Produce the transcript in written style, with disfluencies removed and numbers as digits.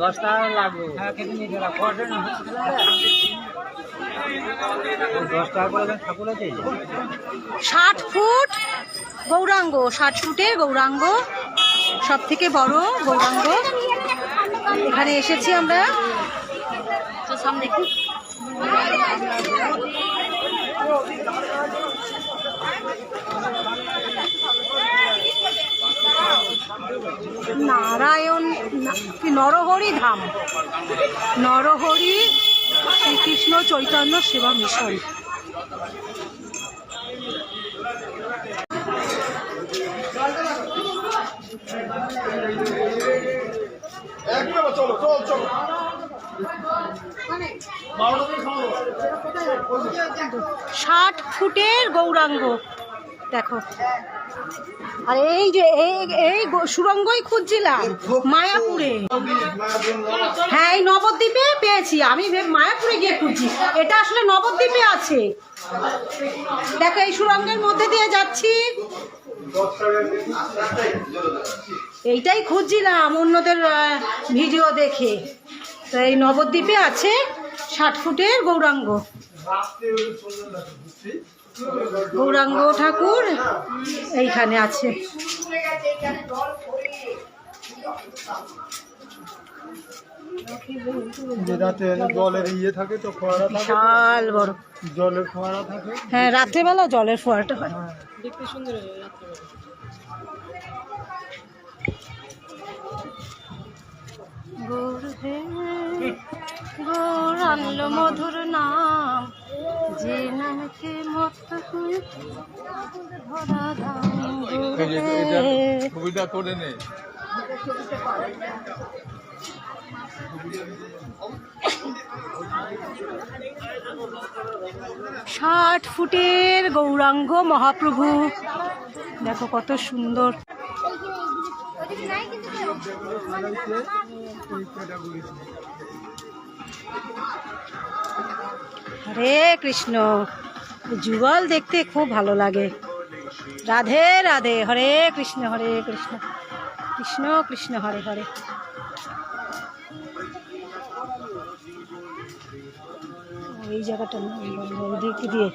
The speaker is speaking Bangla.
10 টাকা লাগবে। 10 টাকা করে ঠাকুর আছে। 60 ফুট গৌরাঙ্গ, 60 ফুটের গৌরাঙ্গ, সব থেকে বড় গৌরাঙ্গ। এখানে এসেছি আমরা। সামনে নারায়ণ নরহরি ধাম, নরহরি শ্রীকৃষ্ণ চৈতন্য সেবা মিশন। চলো চলো চলো। 60 ফুটের গৌরাঙ্গ দেখো। আর এই যে এই সুরঙ্গই খুঁজছিলাম মায়াপুরে। হ্যাঁ, এই নবদ্বীপে পেয়েছি আমি, মায়াপুরে গিয়ে খুঁজছি। এটা আসলে নবদ্বীপে আছে। দেখো এই সুরঙ্গের মধ্যে দিয়ে যাচ্ছি, এইটাই খুঁজছিলাম অন্যদের ভিডিও দেখে। তো এই নবদ্বীপে আছে 60 ফুটের গৌরাঙ্গ। গৌরাঙ্গ ঠাকুর এইখানে আছে। জলের ইয়ে থাকে তো, ফোয়ারা থাকে, বিশাল বড় জলের ফোয়ারা থাকে। হ্যাঁ, রাত্রেবেলা জলের ফোয়ারাটা হয়, দেখতে সুন্দর। গৌর হে গৌর আনলো মধুর নাম, যে নামকে মত হয়ে ধরা ধাম। ছবিটা করে নে। 60 ফুটের গৌরাঙ্গ মহাপ্রভু দেখো কত সুন্দর। হরে কৃষ্ণ, যুগল দেখতে খুব ভালো লাগে। রাধে রাধে, হরে কৃষ্ণ কৃষ্ণ কৃষ্ণ হরে হরে। এই জায়গাটা দিক দিয়ে